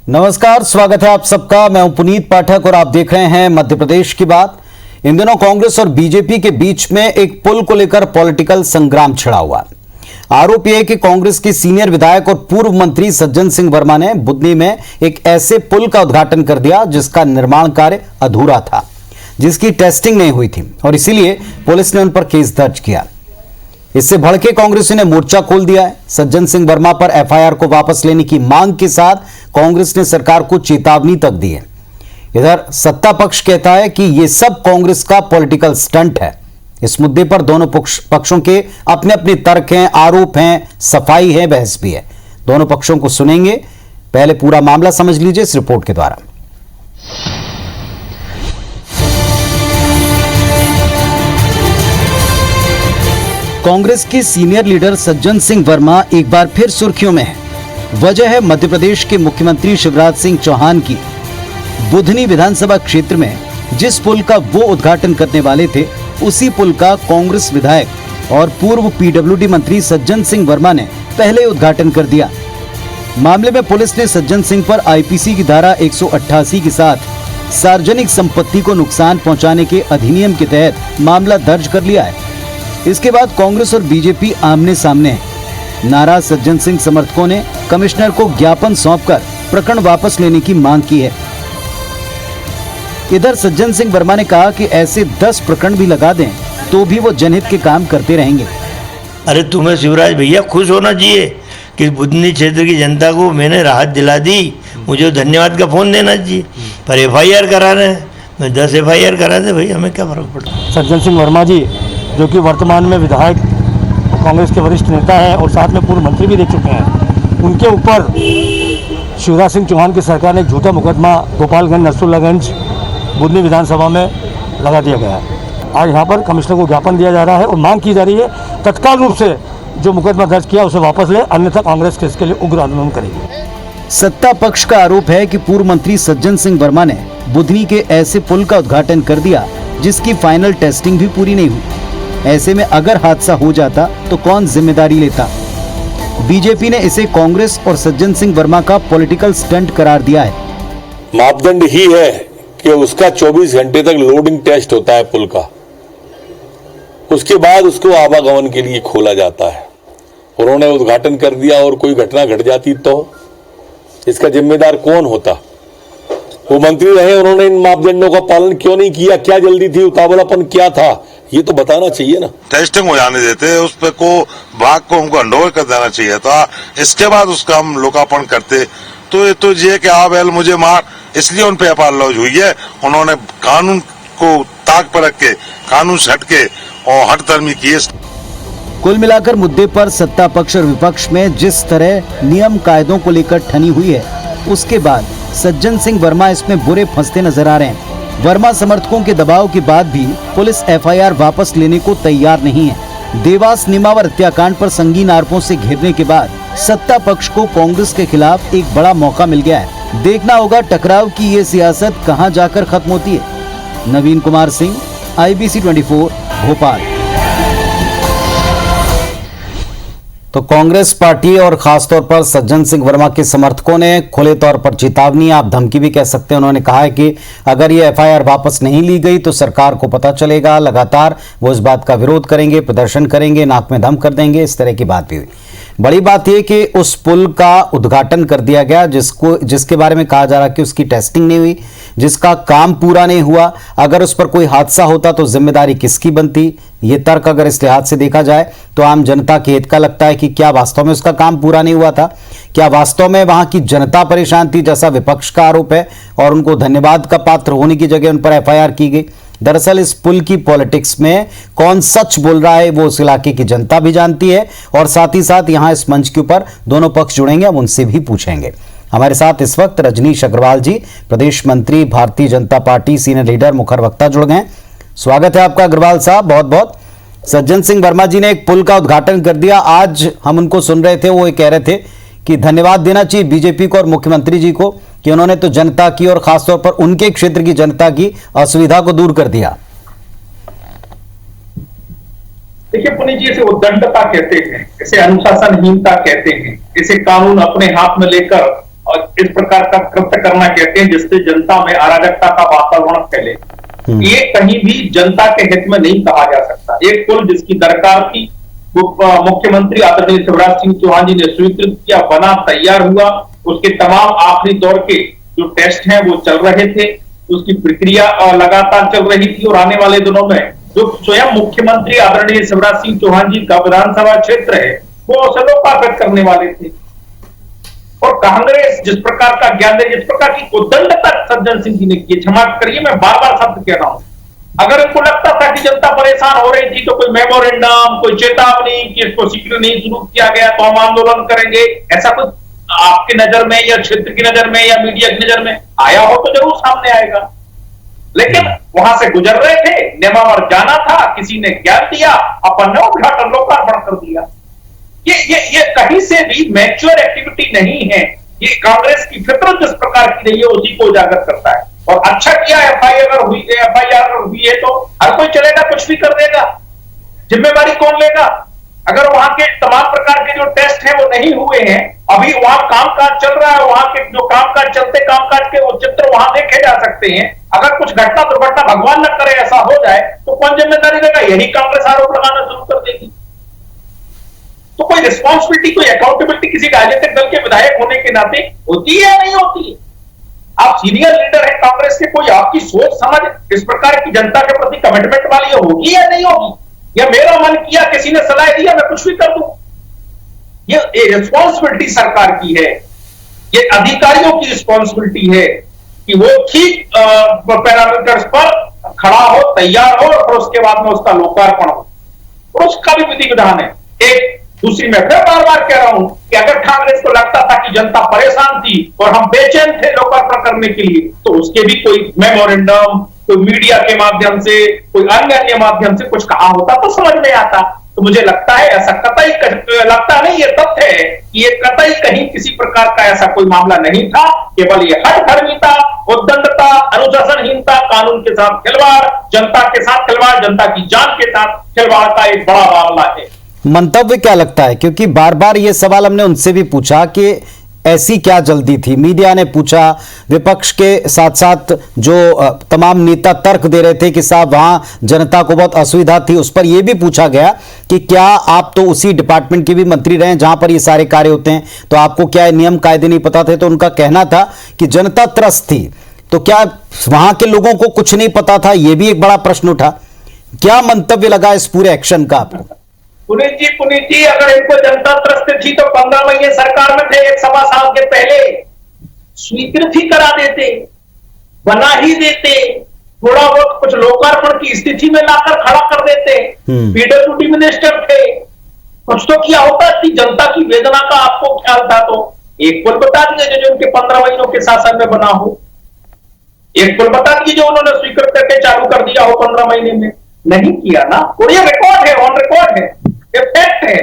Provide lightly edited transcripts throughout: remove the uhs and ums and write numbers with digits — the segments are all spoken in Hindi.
नमस्कार, स्वागत है आप सबका। मैं हूं पुनीत पाठक और आप देख रहे हैं मध्य प्रदेश की बात। इन दिनों कांग्रेस और बीजेपी के बीच में एक पुल को लेकर पॉलिटिकल संग्राम छिड़ा हुआ। आरोप यह है कि कांग्रेस के सीनियर विधायक और पूर्व मंत्री सज्जन सिंह वर्मा ने बुधनी में एक ऐसे पुल का उद्घाटन कर दिया जिसका निर्माण कार्य अधूरा था, जिसकी टेस्टिंग नहीं हुई थी और इसीलिए पुलिस ने उन पर केस दर्ज किया। इससे भड़के कांग्रेस ने मोर्चा खोल दिया है। सज्जन सिंह वर्मा पर एफआईआर को वापस लेने की मांग के साथ कांग्रेस ने सरकार को चेतावनी तक दी है। इधर सत्ता पक्ष कहता है कि यह सब कांग्रेस का पॉलिटिकल स्टंट है। इस मुद्दे पर दोनों पक्षों के अपने अपने तर्क हैं, आरोप हैं, सफाई है, बहस भी है। दोनों पक्षों को सुनेंगे। पहले पूरा मामला समझ लीजिए इस रिपोर्ट के द्वारा। कांग्रेस के सीनियर लीडर सज्जन सिंह वर्मा एक बार फिर सुर्खियों में है। वजह है मध्य प्रदेश के मुख्यमंत्री शिवराज सिंह चौहान की बुधनी विधानसभा क्षेत्र में जिस पुल का वो उद्घाटन करने वाले थे, उसी पुल का कांग्रेस विधायक और पूर्व पीडब्ल्यूडी मंत्री सज्जन सिंह वर्मा ने पहले उद्घाटन कर दिया। मामले में पुलिस ने सज्जन सिंह पर आईपीसी की धारा 188 के साथ सार्वजनिक संपत्ति को नुकसान पहुंचाने के अधिनियम के तहत मामला दर्ज कर लिया है। इसके बाद कांग्रेस और बीजेपी आमने सामने है। नाराज सज्जन सिंह समर्थकों ने कमिश्नर को ज्ञापन सौंपकर प्रकरण वापस लेने की मांग की है। इधर सज्जन सिंह वर्मा ने कहा कि ऐसे 10 प्रकरण भी लगा दें तो भी वो जनहित के काम करते रहेंगे। अरे तुम्हें शिवराज भैया खुश होना चाहिए कि बुधनी क्षेत्र की जनता को मैंने राहत दिला दी, मुझे धन्यवाद का फोन देना चाहिए। पर एफआईआर करा रहे हैं, मैं 10 एफआईआर करा दे भाई, हमें क्या फर्क पड़ता। सज्जन सिंह वर्मा जी जो कि वर्तमान में विधायक कांग्रेस के वरिष्ठ नेता हैं और साथ में पूर्व मंत्री भी रह चुके हैं, उनके ऊपर शिवराज सिंह चौहान की सरकार ने झूठा मुकदमा गोपालगंज, नसरुल्लागंज, बुधनी विधानसभा में लगा दिया गया है। आज यहाँ पर कमिश्नर को ज्ञापन दिया जा रहा है और मांग की जा रही है तत्काल रूप से जो मुकदमा दर्ज किया उसे वापस ले, अन्यथा कांग्रेस इसके लिए उग्र आंदोलन करेगी। सत्ता पक्ष का आरोप है कि पूर्व मंत्री सज्जन सिंह वर्मा ने बुधनी के ऐसे पुल का उद्घाटन कर दिया जिसकी फाइनल टेस्टिंग भी पूरी नहीं हुई। ऐसे में अगर हादसा हो जाता तो कौन जिम्मेदारी लेता। बीजेपी ने इसे कांग्रेस और सज्जन सिंह वर्मा का पॉलिटिकल स्टंट करार दिया है। मापदंड ही है कि उसका 24 घंटे तक लोडिंग टेस्ट होता है पुल का, उसके बाद उसको आवागमन के लिए खोला जाता है। उन्होंने उद्घाटन कर दिया और कोई घटना घट जाती तो इसका जिम्मेदार कौन होता। वो मंत्री रहे, उन्होंने इन मापदंडों का पालन क्यों नहीं किया, क्या जल्दी थी, उतावलापन क्या था, ये तो बताना चाहिए ना। टेस्टिंग हो जाने देते, उस पे को भाग को हमको हैंडओवर कर देना चाहिए था, इसके बाद उसका हम लोकार्पण करते। तो ये तो ये कि आप एल मुझे मार, इसलिए उन पे एफआईआर लॉन्च हुई है। उन्होंने कानून को ताक पर रख के, कानून से हट के और हठधर्मी किए। कुल मिलाकर मुद्दे पर सत्ता पक्ष और विपक्ष में जिस तरह नियम कायदों को लेकर ठनी हुई है, उसके बाद सज्जन सिंह वर्मा इसमें बुरे फंसते नजर आ रहे हैं। वर्मा समर्थकों के दबाव के बाद भी पुलिस एफआईआर वापस लेने को तैयार नहीं है। देवास निमावर हत्याकांड पर संगीन आरोपों से घेरने के बाद सत्ता पक्ष को कांग्रेस के खिलाफ एक बड़ा मौका मिल गया है। देखना होगा टकराव की ये सियासत कहां जाकर खत्म होती है। नवीन कुमार सिंह, IBC 24, भोपाल। तो कांग्रेस पार्टी और खासतौर पर सज्जन सिंह वर्मा के समर्थकों ने खुले तौर पर चेतावनी, आप धमकी भी कह सकते हैं, उन्होंने कहा है कि अगर ये एफआईआर वापस नहीं ली गई तो सरकार को पता चलेगा, लगातार वो इस बात का विरोध करेंगे, प्रदर्शन करेंगे, नाक में दम कर देंगे। इस तरह की बात भी हुई। बड़ी बात यह कि उस पुल का उद्घाटन कर दिया गया जिसके बारे में कहा जा रहा है कि उसकी टेस्टिंग नहीं हुई, जिसका काम पूरा नहीं हुआ। अगर उस पर कोई हादसा होता तो जिम्मेदारी किसकी बनती। ये तर्क अगर इस लिहाज से देखा जाए तो आम जनता के हित का लगता है कि क्या वास्तव में उसका काम पूरा नहीं हुआ था, क्या वास्तव में वहां की जनता परेशान थी, जैसा विपक्ष का आरोप है, और उनको धन्यवाद का पात्र होने की जगह उन पर एफआईआर की गई। दरअसल इस पुल की पॉलिटिक्स में कौन सच बोल रहा है वो उस इलाके की जनता भी जानती है, और साथ ही साथ यहां इस मंच के ऊपर दोनों पक्ष जुड़ेंगे, हम उनसे भी पूछेंगे। हमारे साथ इस वक्त रजनीश अग्रवाल जी, प्रदेश मंत्री, Bharatiya Janata party, senior leader, मुखर वक्ता जुड़ गए। स्वागत है आपका अग्रवाल साहब, बहुत बहुत। सज्जन सिंह वर्मा जी ने एक पुल का उद्घाटन कर दिया। आज हम उनको सुन रहे थे, वो ये कह रहे थे कि धन्यवाद देना चाहिए बीजेपी को और मुख्यमंत्री जी को कि उन्होंने तो जनता की और खासतौर पर उनके क्षेत्र की जनता की असुविधा को दूर कर दिया। देखिए पुनीत जी, इसे उद्दंडता कहते हैं, इसे अनुशासनहीनता कहते हैं, इसे कानून अपने हाथ में लेकर और इस प्रकार का कृत्य करना कहते हैं जिससे जनता में अराजकता का वातावरण फैले, ये कहीं भी जनता के हित में नहीं कहा जा सकता। एक पुल जिसकी दरकार थी, मुख्यमंत्री आदरणीय शिवराज सिंह चौहान जी ने स्वीकृत किया, बना, तैयार हुआ, उसके तमाम आखिरी दौर के जो टेस्ट हैं वो चल रहे थे, उसकी प्रक्रिया लगातार चल रही थी और आने वाले दिनों में जो स्वयं मुख्यमंत्री आदरणीय शिवराज सिंह चौहान जी का विधानसभा क्षेत्र है वो उसे लोकार्पित करने वाले थे। और कांग्रेस जिस प्रकार का ज्ञान है, जिस प्रकार की उद्दंडता सज्जन सिंह जी ने की, क्षमा करिए मैं बार बार शब्द कह रहा हूं, अगर इनको लगता था कि जनता परेशान हो रही थी तो कोई मेमोरेंडम, कोई चेतावनी कि इसको शीघ्र नहीं शुरू किया गया तो हम आंदोलन करेंगे, ऐसा कुछ आपकी नजर में या क्षेत्र की नजर में या मीडिया की नजर में आया हो तो जरूर सामने आएगा। लेकिन वहां से गुजर रहे थे, नेमावर जाना था, किसी ने ज्ञान दिया, अपन ने उद्घाटन लोकार्पण कर दिया। ये कहीं से भी मैच्योर एक्टिविटी नहीं है। ये कांग्रेस की फितरत जिस प्रकार की रही है उसी को उजागर करता है। और अच्छा किया एफआईआर हुई है तो हर कोई चलेगा, कुछ भी कर देगा, जिम्मेवारी कौन लेगा? अगर वहां के तमाम प्रकार के जो टेस्ट हैं वो नहीं हुए हैं, अभी वहां कामकाज चल रहा है, वहां के जो कामकाज चलते कामकाज के वो चित्र वहां देखे जा सकते हैं। अगर कुछ घटना दुर्घटना भगवान न करे ऐसा हो जाए तो कौन जिम्मेदारी लेगा? यही कांग्रेस आरोप लगाना शुरू कर देगी। तो कोई रिस्पॉन्सिबिलिटी, कोई अकाउंटेबिलिटी किसी राजनीतिक दल के विधायक होने के नाते होती है या नहीं होती है? आप सीनियर लीडर है कांग्रेस के, कोई आपकी सोच समझ इस प्रकार की जनता के प्रति कमिटमेंट वाली होगी या नहीं होगी? या मेरा मन किया, किसी ने सलाह दिया, मैं कुछ भी कर दूं? ये रिस्पॉन्सिबिलिटी सरकार की है, ये अधिकारियों की रिस्पॉन्सिबिलिटी है कि वो ठीक पैरामीटर्स पर खड़ा हो, तैयार हो और उसके बाद में उसका लोकार्पण हो, और उसका भी विधि विधान है। एक दूसरी मैं फिर बार बार कह रहा हूं कि अगर कांग्रेस को लगता था कि जनता परेशान थी और हम बेचैन थे लोकार्पण करने के लिए तो उसके भी कोई मेमोरेंडम, कोई मीडिया के माध्यम से, कोई अन्य माध्यम से कुछ कहा होता तो समझ में आता। तो मुझे लगता है ऐसा कतई लगता नहीं, ये तथ्य है कि ये कतई कहीं किसी प्रकार का ऐसा कोई मामला नहीं था। केवल ये हठधर्मिता, उद्दंडता, अनुशासनहीनता, कानून के साथ खिलवाड़, जनता के साथ खिलवाड़, जनता की जान के साथ खिलवाड़ का एक बड़ा मामला है। मंतव्य क्या लगता है, क्योंकि बार बार ये सवाल हमने उनसे भी पूछा कि ऐसी क्या जल्दी थी, मीडिया ने पूछा, विपक्ष के साथ साथ जो तमाम नेता तर्क दे रहे थे कि साहब वहां जनता को बहुत असुविधा थी, उस पर यह भी पूछा गया कि क्या आप तो उसी डिपार्टमेंट के भी मंत्री रहे जहां पर ये सारे कार्य होते हैं, तो आपको क्या नियम कायदे नहीं पता थे? तो उनका कहना था कि जनता त्रस्त थी, तो क्या वहां के लोगों को कुछ नहीं पता था? यह भी एक बड़ा प्रश्न उठा। क्या मंतव्य लगा इस पूरे एक्शन का आपको? पुनीत जी, अगर इनको जनता त्रस्त थी तो 15 महीने सरकार में थे, 1 साल के पहले स्वीकृत ही करा देते, बना ही देते, थोड़ा बहुत कुछ लोकार्पण की स्थिति में लाकर खड़ा कर देते। पीडब्ल्यूडी मिनिस्टर थे, कुछ तो किया होता कि जनता की वेदना का आपको ख्याल था। तो एक पुल बता दीजिए जो उनके 15 महीनों के शासन में बना हो, एक पुल बता दीजिए जो उन्होंने स्वीकृत करके चालू कर दिया हो 15 महीने में। नहीं किया ना, और ये रिकॉर्ड है, ऑन रिकॉर्ड है, ये फैक्ट है।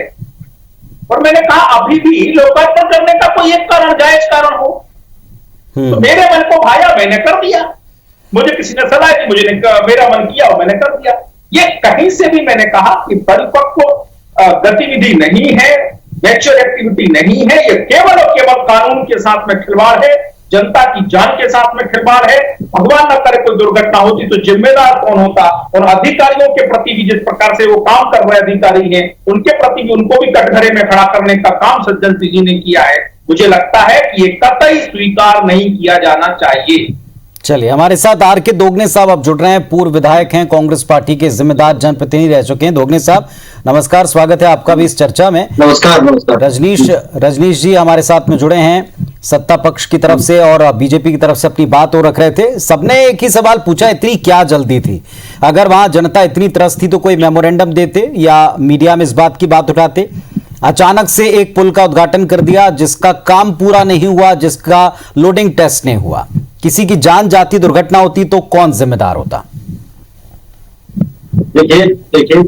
और मैंने कहा अभी भी लोकार्पण करने का कोई एक कारण, जायज कारण हो तो मेरे मन को भाया, मैंने कर दिया। मुझे किसी ने सलाह दी, मुझे मेरा मन किया और मैंने कर दिया। ये कहीं से भी मैंने कहा कि परिपक्व गतिविधि नहीं है, मैच्योर एक्टिविटी नहीं है, ये केवल और केवल कानून के साथ में खिलवाड़ है, जनता की जान के साथ में खिलवाड़ है। भगवान न करे कोई दुर्घटना होती तो जिम्मेदार कौन होता? और अधिकारियों के प्रति भी जिस प्रकार से वो काम कर रहे अधिकारी हैं, उनके प्रति भी उनको भी कटघरे में खड़ा करने का काम सज्जन सिंह जी ने किया है। मुझे लगता है कि ये कतई स्वीकार नहीं किया जाना चाहिए। चलिए, हमारे साथ आर के दोगने साहब अब जुड़ रहे हैं, पूर्व विधायक हैं, कांग्रेस पार्टी के जिम्मेदार जनप्रतिनिधि रह चुके हैं। दोगने साहब नमस्कार, स्वागत है आपका भी इस चर्चा में। नमस्कार। रजनीश जी हमारे साथ में जुड़े हैं, सत्ता पक्ष की तरफ से और बीजेपी की तरफ से अपनी बात और रख रहे थे। सबने एक ही सवाल पूछा, इतनी क्या जल्दी थी? अगर वहां जनता इतनी त्रस्त थी तो कोई मेमोरेंडम देते या मीडिया में इस बात की बात उठाते? अचानक से एक पुल का उद्घाटन कर दिया जिसका काम पूरा नहीं हुआ, जिसका लोडिंग टेस्ट नहीं हुआ। किसी की जान जाती, दुर्घटना होती तो कौन जिम्मेदार होता? देखिए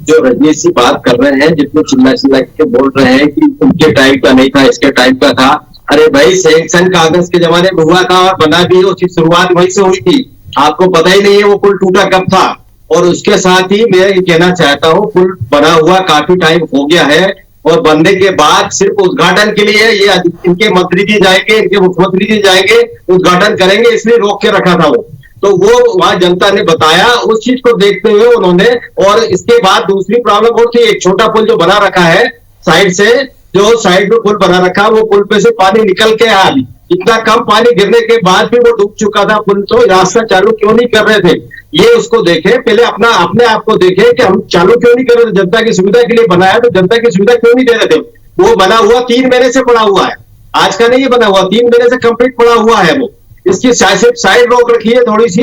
जो रजनीश जी बात कर रहे हैं, जितने चिल्ला के बोल रहे हैं कि उनके टाइम का नहीं था, इसके टाइम का था। अरे भाई, सैंक्शन कागज के जमाने में हुआ था और बना भी, उसकी शुरुआत वहीं से हुई थी। आपको पता ही नहीं है वो पुल टूटा कब था। और उसके साथ ही मैं ये कहना चाहता हूँ, पुल बना हुआ काफी टाइम हो गया है, और बनने के बाद सिर्फ उद्घाटन के लिए ये इनके मंत्री जी जाएंगे, इनके मुख्यमंत्री जी जाएंगे, उद्घाटन करेंगे, इसलिए रोक के रखा था वो। तो वो वहां जनता ने बताया, उस चीज को देखते हुए उन्होंने। और इसके बाद दूसरी प्रॉब्लम और थी, एक छोटा पुल जो बना रखा है साइड से, जो साइड में पुल बना रखा, वो पुल पे से पानी निकल के आ, इतना कम पानी गिरने के बाद भी वो डूब चुका था पुल, तो रास्ता चालू क्यों नहीं कर रहे थे? ये उसको देखे, पहले अपने आप को देखे कि हम चालू क्यों नहीं कर रहे थे? जनता की सुविधा के लिए बनाया तो जनता की सुविधा क्यों नहीं दे रहे थे? वो बना हुआ 3 महीने से पड़ा हुआ है, आज का नहीं बना हुआ, 3 महीने से कंप्लीट पड़ा हुआ है वो। इसकी साइड रोक रखी है,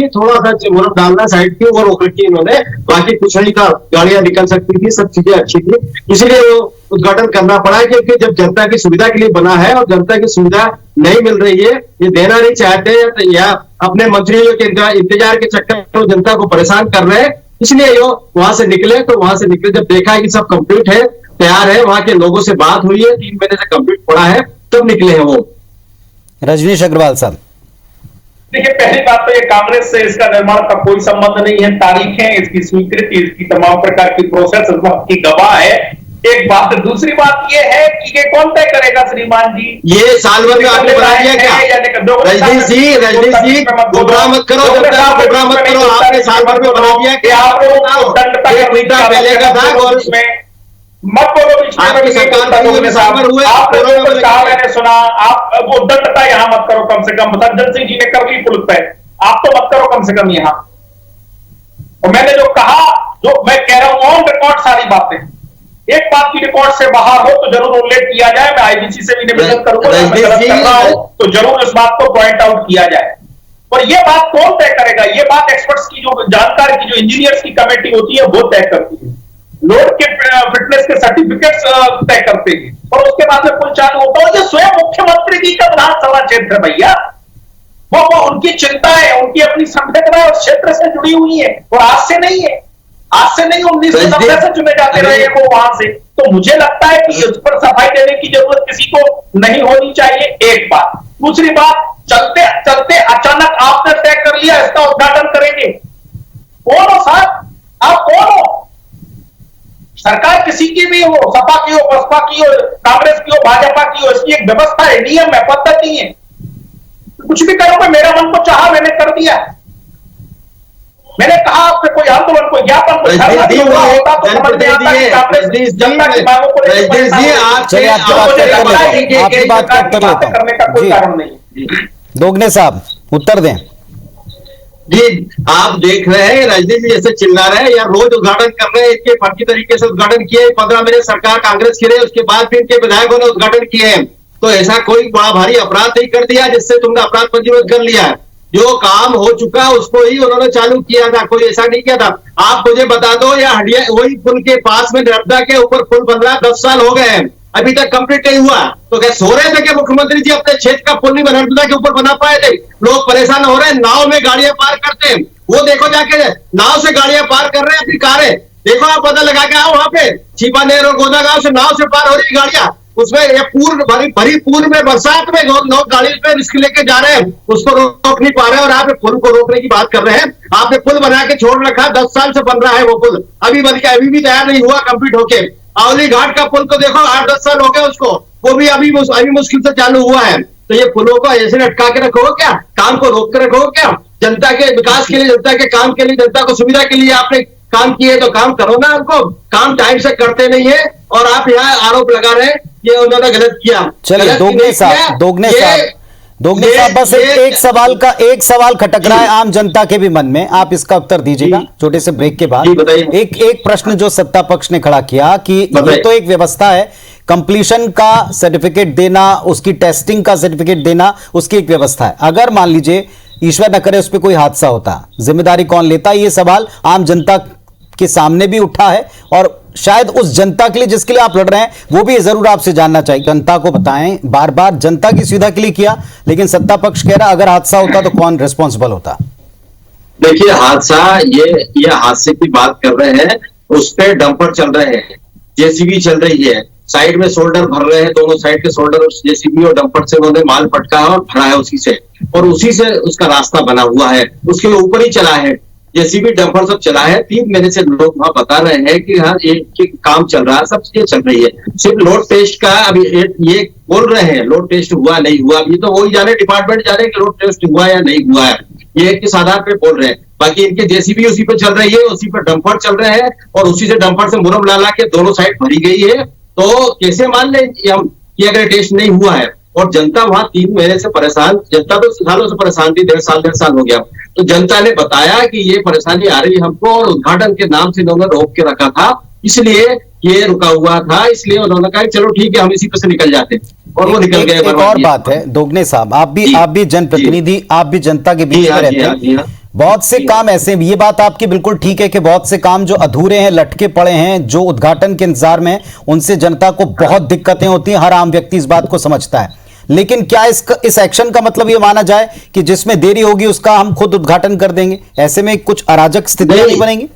थोड़ा सा मुरम डालना साइड की, वो रोक रखी है इन्होंने, बाकी कुछ नहीं था, गाड़ियां निकल सकती थी, सब चीजें अच्छी थी, इसलिए वो उद्घाटन करना पड़ा। क्योंकि जब जनता की सुविधा के लिए बना है और जनता की सुविधा नहीं मिल रही है, ये देना नहीं चाहते या अपने मंत्रियों के इंतजार के चक्कर में जनता को परेशान कर रहे हैं, इसलिए वो वहां से निकले। तो वहां से निकले, जब देखा है कि सब कंप्लीट है, तैयार है, वहां के लोगों से बात हुई है, 3 महीने से कंप्लीट पड़ा है, तब निकले हैं वो। रजनीश अग्रवाल साहब, देखिए, पहली बात तो ये कांग्रेस से इसका निर्माण का कोई संबंध नहीं है। तारीखें, इसकी स्वीकृति, इसकी तमाम प्रकार की प्रोसेस की गवाह है। एक बात। दूसरी बात ये है कि ये कौन तय करेगा श्रीमान जी? ये साल भर में आपने बना दिया क्या? रजनीश जी गुमराह मत करो, गुमराह मत करो, आपने साल भर में बना दिया क्या? एक महीना पहले का था और मत बोलो बीच में, आपकी सरकार में साल भर हुए, कहा मैंने सुना। आप वो दंडता यहाँ मत करो, कम से कम सज्जन सिंह जी ने कर ली पुल तय, आप तो मत करो कम से कम यहाँ। और मैंने जो कहा, जो मैं कह रहा हूं ऑन रिकॉर्ड सारी बातें, एक बात की रिकॉर्ड से बाहर हो तो जरूर उल्लेख किया जाए। मैं आईबीसी से भी निवेदन करूंगा, मैं गलत कर रहा हूं तो जरूर इस बात को पॉइंट आउट किया जाए। और ये बात कौन तय करेगा? ये बात एक्सपर्ट्स की, जो जानकार की, जो इंजीनियर्स की कमेटी होती है, वो तय करती है। लोड के फिटनेस के सर्टिफिकेट्स तय करते हैं और उसके बाद में पुल चालू होता है। ये स्वयं मुख्यमंत्री जी का विधानसभा क्षेत्र है भैया, वो उनकी चिंता है, उनकी अपनी संवेदना उस क्षेत्र से जुड़ी हुई है और आज से नहीं है, आज से नहीं, 1990 से चुने जाते रहे वो वहां से। तो मुझे लगता है कि उस पर सफाई देने की जरूरत किसी को नहीं होनी चाहिए, एक बात। दूसरी बात, चलते चलते अचानक आपने तय कर लिया इसका उद्घाटन करेंगे। कौन हो साहब आप? कौन हो? सरकार किसी की भी हो, सपा की हो, बसपा की हो, कांग्रेस की हो, भाजपा की हो, इसकी एक व्यवस्था है, नियम है, पद्धति है। कुछ भी करोगे, मेरा मन को चाहा मैंने कर दिया। मैंने कहा आपसे कोई आंदोलन, कोई ज्ञापन, कोई धरना होता तो समझ में आता कि कांग्रेस जनता की मांगों को आपकी बात का उत्तर लेता हूं। करने का कोई कारण नहीं। दोगने साहब उत्तर दें। जी, आप देख रहे हैं राजनीति जी जैसे चिल्ला रहे हैं या रोज उद्घाटन कर रहे हैं, इनके फर्जी तरीके से उद्घाटन किए। 15 महीने सरकार कांग्रेस की रही, उसके बाद भी इनके विधायकों ने उद्घाटन किए हैं। तो ऐसा कोई बड़ा भारी अपराध नहीं कर दिया जिससे तुमने अपराध पंजीबद्ध कर लिया है। जो काम हो चुका उसको ही उन्होंने चालू किया था, कोई ऐसा नहीं किया था। आप मुझे बता दो, या हडिया वही पुल के पास में नर्मदा के ऊपर पुल बन रहा, 10 साल हो गए हैं, अभी तक कंप्लीट नहीं हुआ। तो क्या सो रहे थे कि मुख्यमंत्री जी अपने क्षेत्र का पुल नहीं नर्मदा के ऊपर बना पाए थे? लोग परेशान हो रहे हैं, नाव में गाड़ियां पार करते हैं, वो देखो जाके नाव से गाड़ियां पार कर रहे हैं अपनी कारें, देखो आप पता लगा के आओ, वहां पे छिपानेर और गोदा गांव से नाव से पार हो रही गाड़ियां। उसमें ये भरी पूर्व में बरसात में लोग गाड़ी पे रिस्क लेके जा रहे हैं, उसको रोक नहीं पा रहे हैं और आप पुल को रोकने की बात कर रहे हैं। आपने पुल बना के छोड़ रखा, 10 साल से बन रहा है वो पुल, अभी बन के अभी भी तैयार नहीं हुआ कंप्लीट होके। आवली घाट का पुल को देखो, 8-10 साल हो गए उसको, वो भी अभी मुश्किल से चालू हुआ है। तो ये पुलों को ऐसे लटका के रखोगे क्या? काम को रोक के रखोगे क्या? जनता के विकास के लिए, जनता के काम के लिए, जनता को सुविधा के लिए आपने काम किए तो काम करो ना। उनको काम टाइम से करते नहीं है और आप यहाँ आरोप लगा रहे हैं ये उन्होंने गलत किया। चलिए दोगने साहब बस एक सवाल खटक रहा है आम जनता के भी मन में, आप इसका उत्तर दीजिएगा छोटे से ब्रेक के बाद। एक प्रश्न जो सत्ता पक्ष ने खड़ा किया कि ये तो एक व्यवस्था है, कंप्लीशन का सर्टिफिकेट देना, उसकी टेस्टिंग का सर्टिफिकेट देना, उसकी एक व्यवस्था है। अगर मान लीजिए ईश्वर न करे उस पर कोई हादसा होता, जिम्मेदारी कौन लेता? ये सवाल आम जनता के सामने भी उठा है और शायद उस जनता के लिए जिसके लिए आप लड़ रहे हैं वो भी जरूर आपसे जानना चाहिए। जनता को बताएं, बार बार जनता की सुविधा के लिए किया, लेकिन सत्ता पक्ष कह रहा अगर हादसा होता तो कौन रिस्पॉन्सिबल होता? देखिए हादसा, ये हादसे की बात कर रहे हैं, उस पर डंपर चल रहे हैं, जेसीबी चल रही है, साइड में शोल्डर भर रहे हैं, दोनों साइड के शोल्डर जेसीबी और डंपर से उन्होंने माल पटका है और भरा है उसी से, और उसी से उसका रास्ता बना हुआ है, उसके ऊपर ही चला है। जेसीबी डंपर सब चला है। 3 महीने से लोग वहां बता रहे हैं कि हाँ ये काम चल रहा है, सब चीजें चल रही है। सिर्फ लोड टेस्ट का अभी ये बोल रहे हैं लोड टेस्ट हुआ नहीं हुआ, अभी तो वही जाने, डिपार्टमेंट जाने कि लोड टेस्ट हुआ या नहीं हुआ है, ये किस आधार पे बोल रहे हैं। बाकी इनके जेसीबी उसी पे चल रही है, उसी पे डंपर चल रहे हैं और उसी से डंपर से मुरम ला के दोनों साइड भरी गई है। तो कैसे मान लें हम कि अगर टेस्ट नहीं हुआ है। और जनता वहां 3 महीने से परेशान, जनता तो सालों से परेशान थी, 1.5 साल हो गया। तो जनता ने बताया कि ये परेशानी आ रही है हमको, और उद्घाटन के नाम से इन्होंने रोक के रखा था, इसलिए ये रुका हुआ था। इसलिए उन्होंने कहा चलो ठीक है हम इसी पे से निकल जाते हैं, और वो निकल गए। एक और बात है दोगने साहब, आप भी जनप्रतिनिधि, आप भी जनता के बीच में रहते हैं। बहुत से काम ऐसे, ये बात आपकी बिल्कुल ठीक है कि बहुत से काम जो अधूरे हैं, लटके पड़े हैं, जो उद्घाटन के इंतजार में, उनसे जनता को बहुत दिक्कतें होती हैं। हर आम व्यक्ति इस बात को समझता है। लेकिन क्या इस एक्शन का मतलब ये माना जाए कि जिसमें देरी होगी उसका हम खुद उद्घाटन कर देंगे? ऐसे में कुछ अराजक स्थितियां नहीं बनेंगी?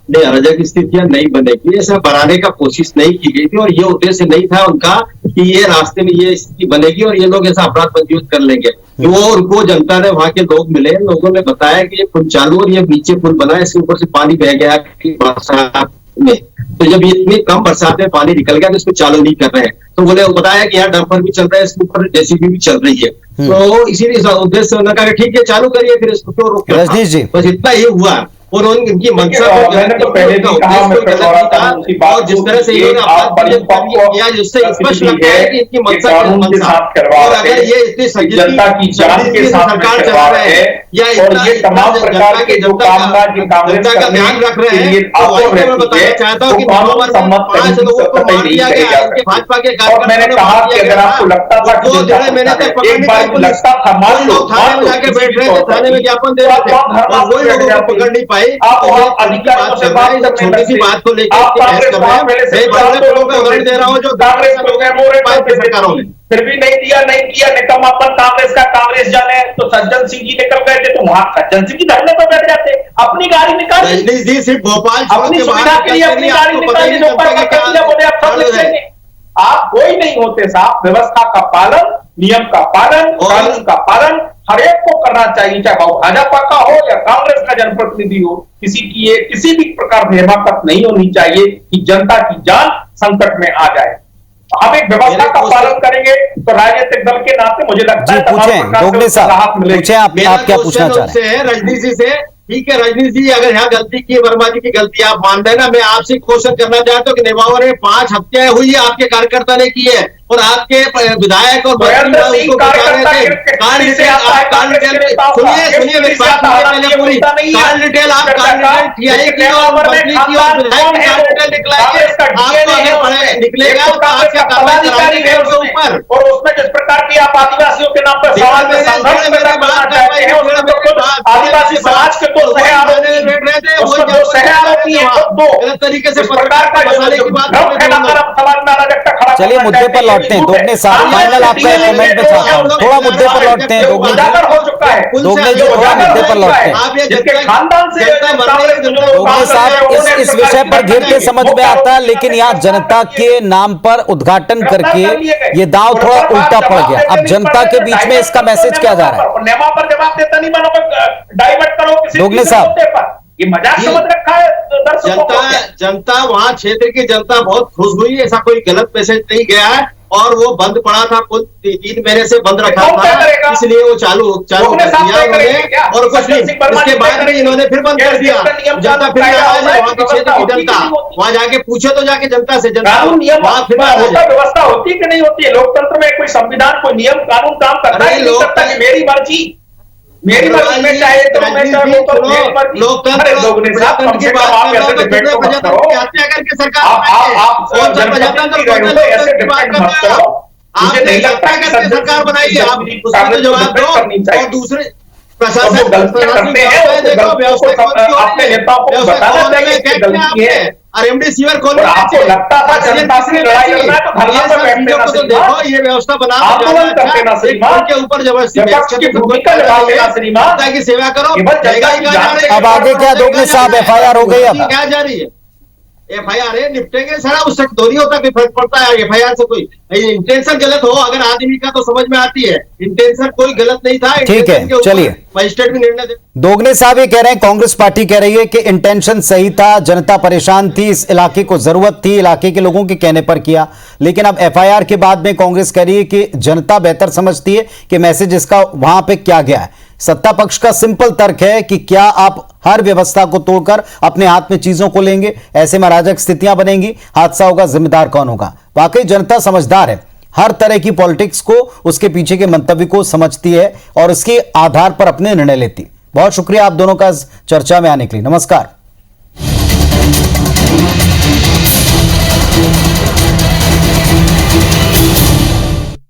नहीं, अराजक स्थितियां नहीं बनेगी, ऐसा बनाने का कोशिश नहीं की गई थी, और ये उद्देश्य नहीं था उनका कि ये रास्ते में ये स्थिति बनेगी और ये लोग ऐसा अपराध पंजीकृत कर लेंगे। वो उनको जनता ने, वहां के लोग मिले, लोगों ने बताया कि ये पुल चालू और ये नीचे पुल बना है, इसके ऊपर से पानी बह गया बरसात में। तो जब इतनी कम बरसात में पानी निकल गया तो इसको चालू नहीं कर रहे हैं। तो बोले बताया कि यहाँ डंपर भी चल रहा है, इसके ऊपर जेसीबी भी चल रही है। तो इसीलिए उद्देश्य से उन्होंने कहा ठीक है चालू करिए, फिर इसको क्यों रोक? रजनीश जी, बस इतना ही हुआ। और उनकी मंशा मैंने तो पहले भी कहा, मैं और जिस तरह से किया, जिससे स्पष्ट लगता है कि इनकी मंशा और अगर ये इतनी जनता की जान के साथ सरकार चला रहे हैं या ये तमाम प्रकार के जो कामकाज जनता का ध्यान रख रहे हैं, तो मैं बताना चाहता हूँ कि 5 लोगों को मार दिया गया भाजपा के। और मैंने कहा कि अगर आपको लगता था कि 2 महीने तक एक बार लगता था, मान लो थाने में जाके बैठ रहे थे, थाने में ज्ञापन दे रहे थे, और वही लोगों को पकड़ नहीं पाए। आप अधिकारियों से बात करने छोटी सी बात को लेकर उदाहरण दे रहा हूँ जो कांग्रेस सरकारों ने फिर भी नहीं दिया, नहीं किया, निकम्मापन कांग्रेस का, कांग्रेस जाने। तो सज्जन सिंह जी निकल गए थे, तो वहां सज्जन सिंह की धरने पर बैठ जाते, अपनी गाड़ी निकाली। रजनीश जी सिर्फ भोपाल अपनी सुविधा के लिए अपनी गाड़ी निकाली, बोले आप सब लिख लेंगे। आप कोई नहीं होते साहब। व्यवस्था का पालन, नियम का पालन, कानून का पालन हर एक को करना चाहिए, चाहे वो भाजपा का हो या कांग्रेस का जनप्रतिनिधि हो। किसी भी प्रकार भेदभाव नहीं होनी चाहिए कि जनता की जान संकट में आ जाए। हम एक व्यवस्था का पालन करेंगे तो राजनीतिक दल के नाते मुझे लगता है दोगले साहब पूछें, आप क्या पूछना चाह रहे हैं? रजनीश जी से ठीक है, रजनीश जी अगर यहाँ गलती की, वर्मा जी की गलती आप मान रहे ना, मैं आपसे क्वेश्चन करना चाहता हूँ कि नेवाओं ने 5 हत्याएं हुई है, आपके कार्यकर्ता ने की है, और आपके विधायक और सुनिए मेरी बात पहले पूरी कार डिटेल आप टीआई की और मंत्री की और विधायक की कार डिटेल निकलाइए, आपको आगे निकलेगा तो आपका कार्रवाई कराएंगे उसके ऊपर। और उसमें जिस प्रकार की आप आदिवासियों के नाम पर सवाल में संघर्ष पैदा करना चाहते हैं, उसमें तो खुद आदिवासी समाज के 2 सह आरोपी बैठ रहे थे, उसमें 2 सह आरोपी हैं, 2 गलत तरीके से प्रकार का मसाले की बात चलिए मुद्दे पर लौटते हैं। दोगने साहब फाइनल आपका कमेंट में चाहता हूँ, थोड़ा मुद्दे पर लौटते हैं। दोगने जी थोड़ा मुद्दे पर लौटते हैं। दोगने साहब इस विषय पर घेर के समझ में आता है, लेकिन यहाँ जनता के नाम पर उद्घाटन करके ये दांव थोड़ा उल्टा पड़ गया। अब जनता के बीच में इसका मैसेज क्या जा रहा है? दोगने साहब ये मजाक समझ रखा है दर्शकों को। जनता वहाँ क्षेत्र की जनता बहुत खुश हुई, ऐसा कोई गलत मैसेज नहीं गया है, और वो बंद पड़ा था, कुल 3 महीने से बंद रखा था, इसलिए वो चालू कर दिया उन्होंने, और कुछ नहीं। इसके बाद में इन्होंने फिर बंद कर दिया। जनता फिर नाराज है, वहाँ के क्षेत्र की जनता, वहाँ जाके पूछे तो जाके जनता से, जनता वहाँ फिर व्यवस्था होती कि नहीं होती है? लोकतंत्र में कोई संविधान, कोई नियम कानून काम करता है नहीं करता कि मेरी मर्जी में चाहे तो मैं लोकतंत्र की बात सरकार बनाइए, आप उसका जवाब दो। और दूसरे प्रशासन अपने नेताओं को बताना चाहिए कि गलती है। रेमडेसिविर खोल आपको लगता था जनता से लड़ाई करना है तो धरना पे बैठने ना, तो देखो ये व्यवस्था बना आंदोलन करते ना श्रीमान, के ऊपर जबरदस्ती की भूमिका निभाते ना श्रीमान, की सेवा करो। अब आगे क्या दोगले साहब? FIR हो गई, अब क्या जा रही है? FIR है, निपटेंगे सर, उससे थोड़ी होता कोई फर्क पड़ता है FIR से। कोई इंटेंशन गलत हो अगर आदमी का तो समझ में आती है, इंटेंशन कोई गलत नहीं था। ठीक है, intention के ऊपर चलिए। मजिस्ट्रेट भी निर्णय दे। दोगने साहब ये कह रहे हैं, कांग्रेस पार्टी कह रही है कि इंटेंशन सही था, जनता परेशान थी, इस इलाके को जरूरत थी, इलाके के लोगों के कहने पर किया। लेकिन अब FIR के बाद में कांग्रेस कह रही है कि जनता बेहतर समझती है कि मैसेज इसका वहां पे क्या गया है। सत्ता पक्ष का सिंपल तर्क है कि क्या आप हर व्यवस्था को तोड़कर अपने हाथ में चीजों को लेंगे, ऐसे में अराजक स्थितियां बनेंगी, हादसा होगा, जिम्मेदार कौन होगा। वाकई जनता समझदार है, हर तरह की पॉलिटिक्स को, उसके पीछे के मंतव्य को समझती है और उसके आधार पर अपने निर्णय लेती है। बहुत शुक्रिया आप दोनों का इस चर्चा में आने के लिए। नमस्कार।